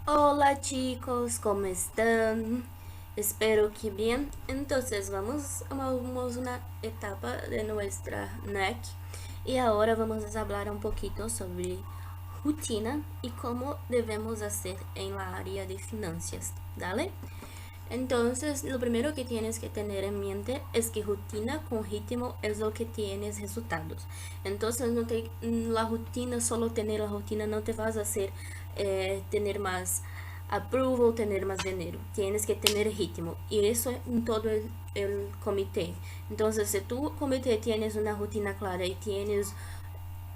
Hola chicos, ¿cómo están? Espero que bien. Entonces vamos una etapa de nuestra NEC y ahora vamos a hablar un poquito sobre rutina y cómo debemos hacer en la área de finanzas, ¿dale? Entonces, lo primero que tienes que tener en mente es que rutina con ritmo es lo que tienes resultados. Entonces, la rutina, solo tener la rutina no te vas a hacer tener más approval, tener más dinero. Tienes que tener ritmo y eso en todo el comité. Entonces, si tu comité tienes una rutina clara y tienes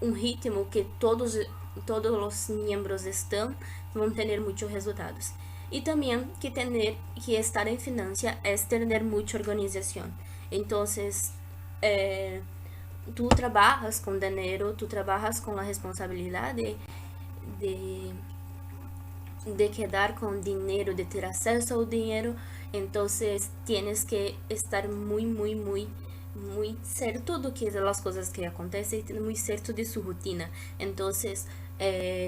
un ritmo que todos los miembros están, van a tener muchos resultados. Y también que estar en financia es tener mucha organización. Entonces, eh, tú trabajas con dinero, tú trabajas con la responsabilidad de, de quedar con dinero, de tener acceso al dinero. Entonces, tienes que estar muy certo do que las cosas que acontecen y muy certo de su rutina. Entonces,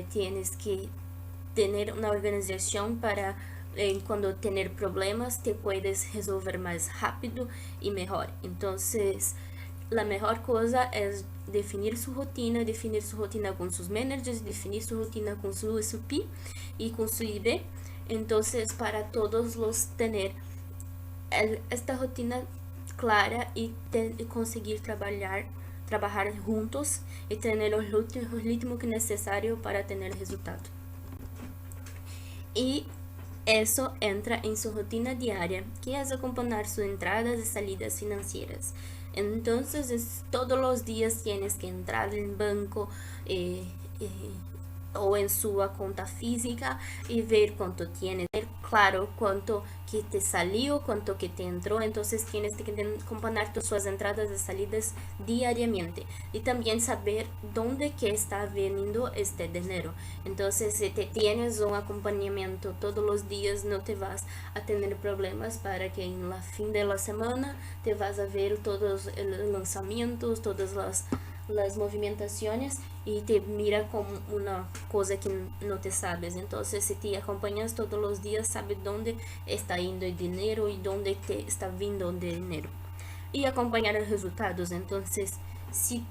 tienes que tener una organización para cuando tener problemas te puedes resolver más rápido y mejor. Entonces, la mejor cosa es definir su rutina con sus managers, definir su rutina con su SUP y con su ID. Entonces, para todos los tener esta rutina clara y conseguir trabajar juntos y tener el ritmo que es necesario para tener resultado. Y eso entra en su rutina diaria, que es acompañar sus entradas y salidas financieras. Entonces, todos los días tienes que entrar en banco o en su cuenta física y ver cuánto tienes, ver claro cuánto que te salió, cuánto que te entró. Entonces tienes que acompañar tus entradas y salidas diariamente y también saber dónde que está veniendo este dinero. Entonces, si te tienes un acompañamiento todos los días, no te vas a tener problemas para que en la fin de la semana te vas a ver todos los lanzamientos, todas las movimentaciones y te mira como una cosa que no te sabes. Entonces, si te acompañas todos los días, sabes dónde está yendo el dinero y dónde te está viendo el dinero. Y acompañar los resultados. Entonces, si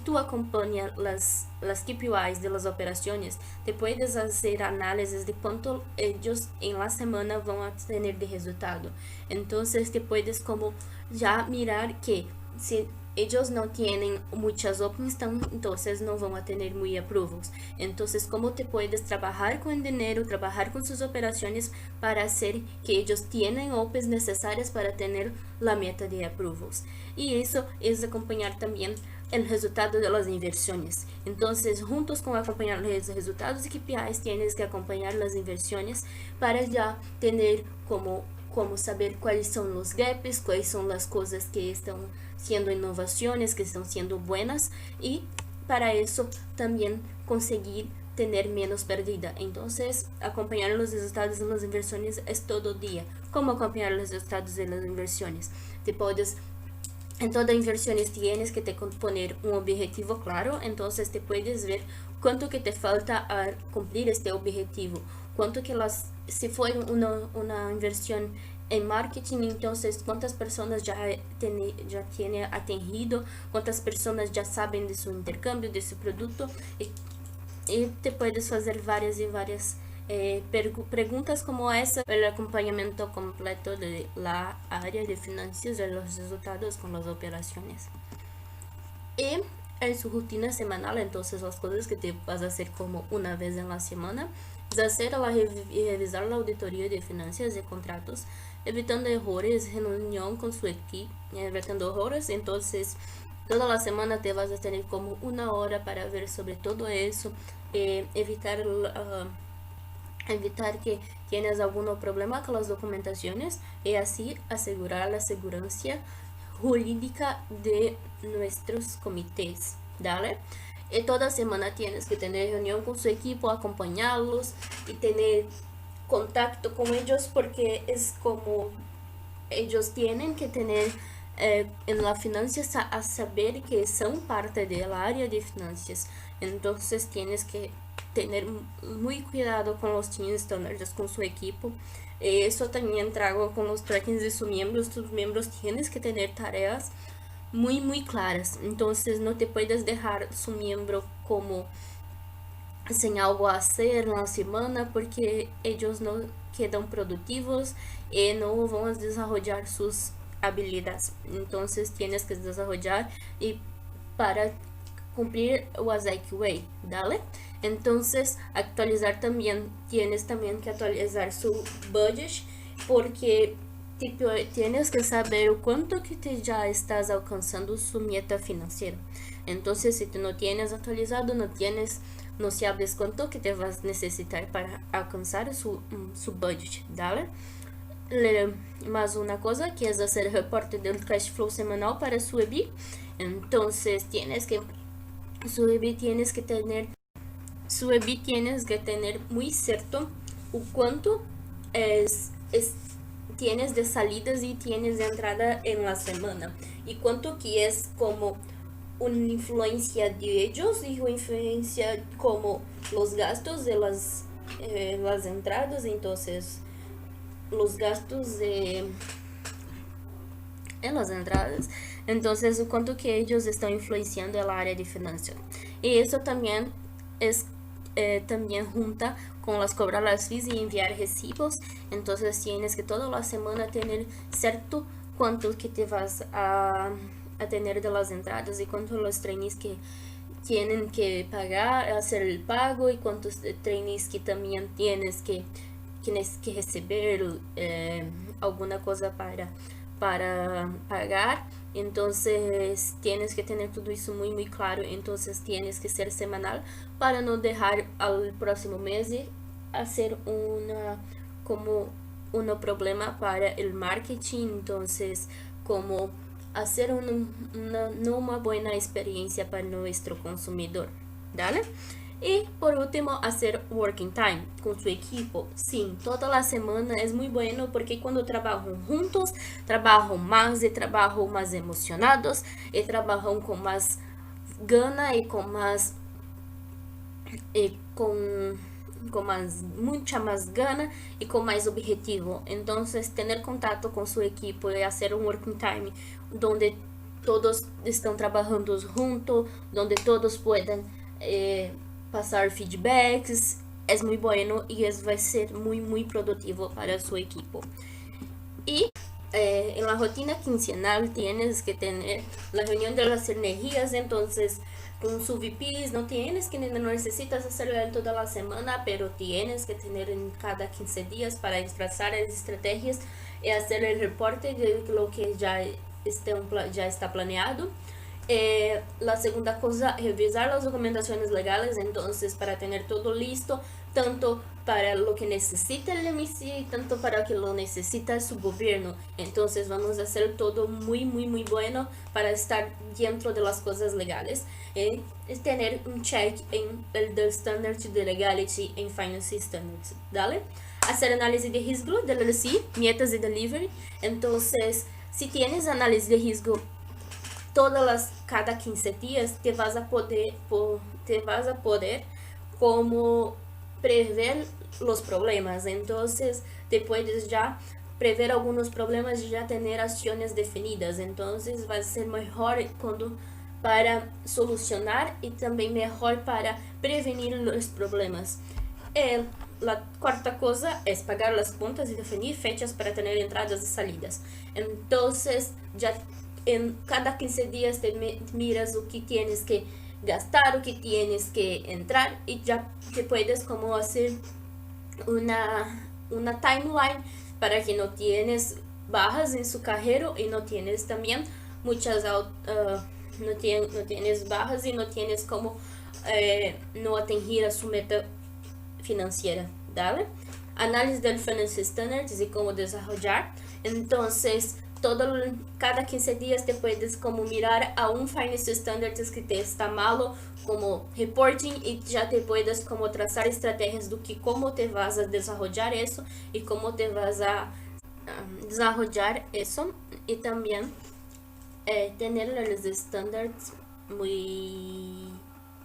tú acompañas las KPIs de las operaciones, te puedes hacer análisis de cuánto ellos en la semana van a tener de resultado. Entonces, te puedes como ya mirar que si ellos no tienen muchas opens, entonces no van a tener muy approvals. Entonces, ¿cómo te puedes trabajar con el dinero, trabajar con sus operaciones para hacer que ellos tienen opens necesarias para tener la meta de approvals? Y eso es acompañar también el resultado de las inversiones. Entonces, juntos con acompañar los resultados de KPIs, tienes que acompañar las inversiones para ya tener como saber cuáles son los gaps, cuáles son las cosas que están siendo innovaciones, que están siendo buenas y para eso también conseguir tener menos pérdida. Entonces, acompañar los resultados de las inversiones es todo día. ¿Cómo acompañar los resultados de las inversiones? Te puedes en todas inversiones tienes que te poner un objetivo claro, entonces te puedes ver cuánto que te falta a cumplir este objetivo, cuánto que si fue una inversión en marketing, entonces cuántas personas ya tiene atendido, cuántas personas ya saben de su intercambio, de su producto, y te puedes hacer varias y varias preguntas como esa, el acompañamiento completo de la área de finanzas de los resultados con las operaciones. Y en su rutina semanal, entonces las cosas que te vas a hacer como una vez en la semana es hacer revisar la auditoría de finanzas y contratos, evitando errores en reunión con su equipo, evitando errores. Entonces, toda la semana te vas a tener como una hora para ver sobre todo eso, evitar que tienes algún problema con las documentaciones y así asegurar la seguridad jurídica de nuestros comités, ¿dale? Y toda semana tienes que tener reunión con su equipo, acompañarlos y tener contacto con ellos porque es como ellos tienen que tener en la finanzas a saber que son parte del área de finanzas. Entonces tienes que tener muy cuidado con los team standards con su equipo. Eso también trago con los trackings de sus miembros tienes que tener tareas muy claras, entonces no te puedes dejar su miembro como sin algo a hacer en la semana porque ellos no quedan productivos y no van a desarrollar sus habilidades. Entonces tienes que desarrollar y para cumplir was IQA, ¿dale? Entonces actualizar también, tienes también que actualizar su budget porque tipo, tienes que saber cuánto que te ya estás alcanzando su meta financiera. Entonces si tú no tienes actualizado, no sabes cuánto que te vas a necesitar para alcanzar su budget, ¿dale? Más una cosa que es hacer el reporte del cash flow semanal para su EBIT. Entonces su EBIT tienes que tener muy cierto o cuánto tienes de salidas y tienes de entrada en la semana y cuánto que es como una influencia de ellos y una influencia como los gastos de las entradas, entonces los gastos en las entradas, entonces o cuánto que ellos están influenciando el área de finanzas. Y eso también es también junta con las cobrar las fees y enviar recibos. Entonces tienes que toda la semana tener cierto cuánto que te vas a tener de las entradas y cuántos los trainees que tienen que pagar, hacer el pago y cuántos trainees que también tienes que receber alguna cosa para pagar. Entonces tienes que tener todo eso muy claro. Entonces tienes que ser semanal para no dejar al próximo mes hacer un problema para el marketing. Entonces como hacer una buena experiencia para nuestro consumidor, ¿vale? Y por último, hacer working time con su equipo. Sí, toda la semana es muy bueno porque cuando trabajan juntos, trabajan más y trabajan más emocionados y trabajan con más gana y con más mucha más gana y con más objetivo. Entonces, tener contacto con su equipo y hacer un working time donde todos están trabajando juntos, donde todos puedan pasar feedbacks, es muy bueno y va a ser muy productivo para su equipo. Y en la rutina quincenal tienes que tener la reunión de las energías, entonces con su VPs no necesitas hacerlo en toda la semana, pero tienes que tener en cada 15 días para trazar las estrategias y hacer el reporte de lo que ya está planeado. La segunda cosa, revisar las documentaciones legales, entonces para tener todo listo, tanto para lo que necesita el MIC, tanto para que lo necesita su gobierno. Entonces vamos a hacer todo muy bueno para estar dentro de las cosas legales. Es tener un check en el del standard de legality en Finance Standards, ¿vale? Hacer análisis de riesgo del LC, metas y delivery. Entonces, si tienes análisis de riesgo cada 15 días, te vas a poder como prever los problemas. Entonces te puedes ya prever algunos problemas y ya tener acciones definidas. Entonces va a ser mejor para solucionar y también mejor para prevenir los problemas. La cuarta cosa es pagar las cuentas y definir fechas para tener entradas y salidas. Entonces ya en cada 15 días te miras lo que tienes que gastar, lo que tienes que entrar y ya te puedes como hacer una timeline para que no tienes bajas en su carrera y no tienes también muchas no tienes bajas y no tienes como no atingir a su meta financiera, ¿vale? Análisis del Finance Standards y cómo desarrollar. Entonces cada 15 días te puedes como mirar a un Finance Standards que te está malo como reporting y ya te puedes como trazar estrategias de cómo te vas a desarrollar eso y cómo te vas a desarrollar eso y también tener los estándares muy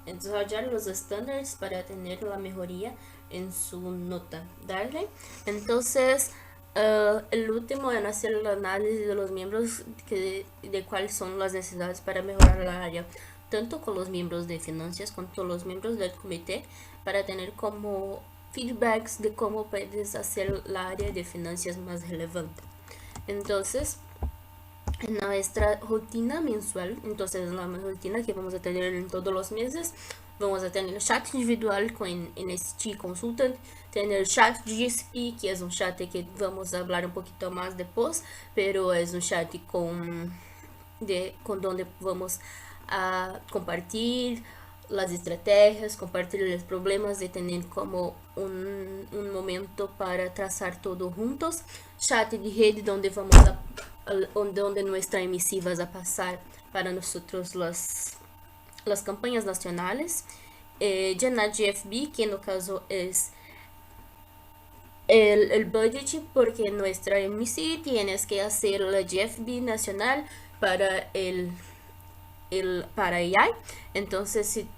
desarrollar los estándares para tener la mejoría en su nota, ¿dale? Entonces, el último en hacer el análisis de los miembros de cuáles son las necesidades para mejorar la área, tanto con los miembros de finanzas como con los miembros del comité, para tener como feedbacks de cómo puedes hacer la área de finanzas más relevante. Entonces, en nuestra rutina mensual, entonces la rutina que vamos a tener en todos los meses, vamos a tener chat individual con NST Consultant, tener chat GSP, que es un chat que vamos a hablar un poquito más después, pero es un chat con donde vamos a compartir las estrategias, compartir los problemas, de tener como un momento para trazar todo juntos. Chat de rede donde vamos a donde nuestras emisivas a pasar para nosotros las campañas nacionales. Llenar GFB, que no caso es el budget, porque nuestra MC tienes que hacer la GFB nacional para para AI. Entonces, si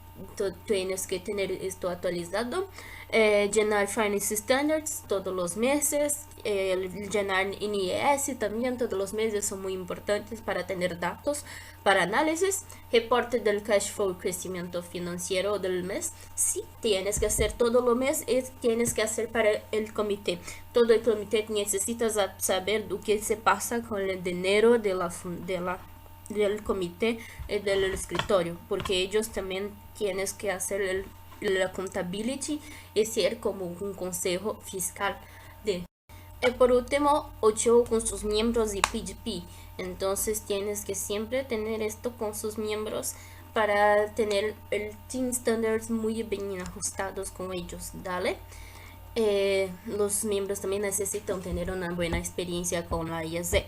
tienes que tener esto actualizado. Llenar Finance Standards todos los meses, llenar NIES también todos los meses, son muy importantes para tener datos para análisis. Reporte del cash flow, crecimiento financiero del mes, sí, tienes que hacer todo lo mes, y tienes que hacer para el comité. Todo el comité necesita saber lo que se pasa con el dinero del comité y del escritorio, porque ellos también tienen que hacer la contabilidad y ser como un consejo fiscal de. Y por último, 8 con sus miembros de PGP. Entonces tienes que siempre tener esto con sus miembros para tener el team standards muy bien ajustados con ellos, ¿dale? Los miembros también necesitan tener una buena experiencia con la IASEC.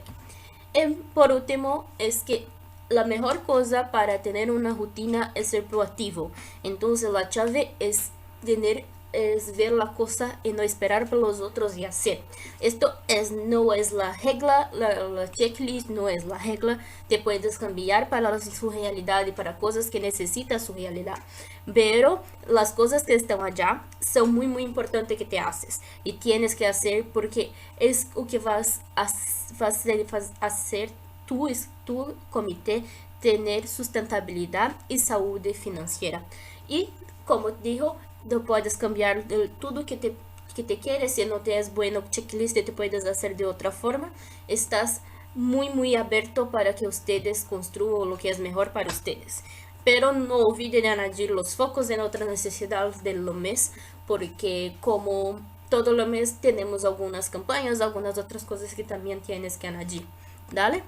Y por último, es que la mejor cosa para tener una rutina es ser proactivo. Entonces la clave es ver la cosa y no esperar por los otros y hacer. Esto no es la regla, la checklist no es la regla. Te puedes cambiar para su realidad y para cosas que necesita su realidad. Pero las cosas que están allá son muy importantes que te haces. Y tienes que hacer porque es lo que vas a hacer tu comité tener sustentabilidad y salud financiera. Y como digo, no puedes cambiar todo que te quieres. Si no te es bueno checklist, te puedes hacer de otra forma. Estás muy abierto para que ustedes construyan lo que es mejor para ustedes. Pero no olviden añadir los focos en otras necesidades del mes, porque como todo el mes tenemos algunas campañas, algunas otras cosas que también tienes que añadir, ¿dale?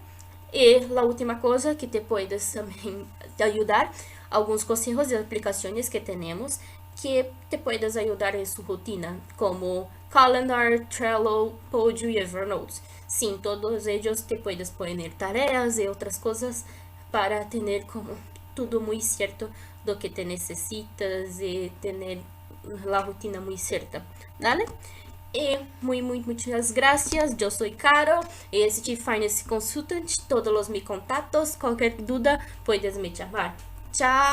Y la última cosa que te puedes también ayudar, algunos consejos de aplicaciones que tenemos que te puedes ayudar en su rutina, como Calendar, Trello, Podio y Evernote. Sin todos ellos te puedes poner tareas y otras cosas para tener como todo muy cierto lo que te necesitas y tener la rutina muy cierta, ¿vale? Y muchas gracias. Yo soy Caro, este Finance Consultant. Todos mis contactos, cualquier duda puedes me llamar. Chao.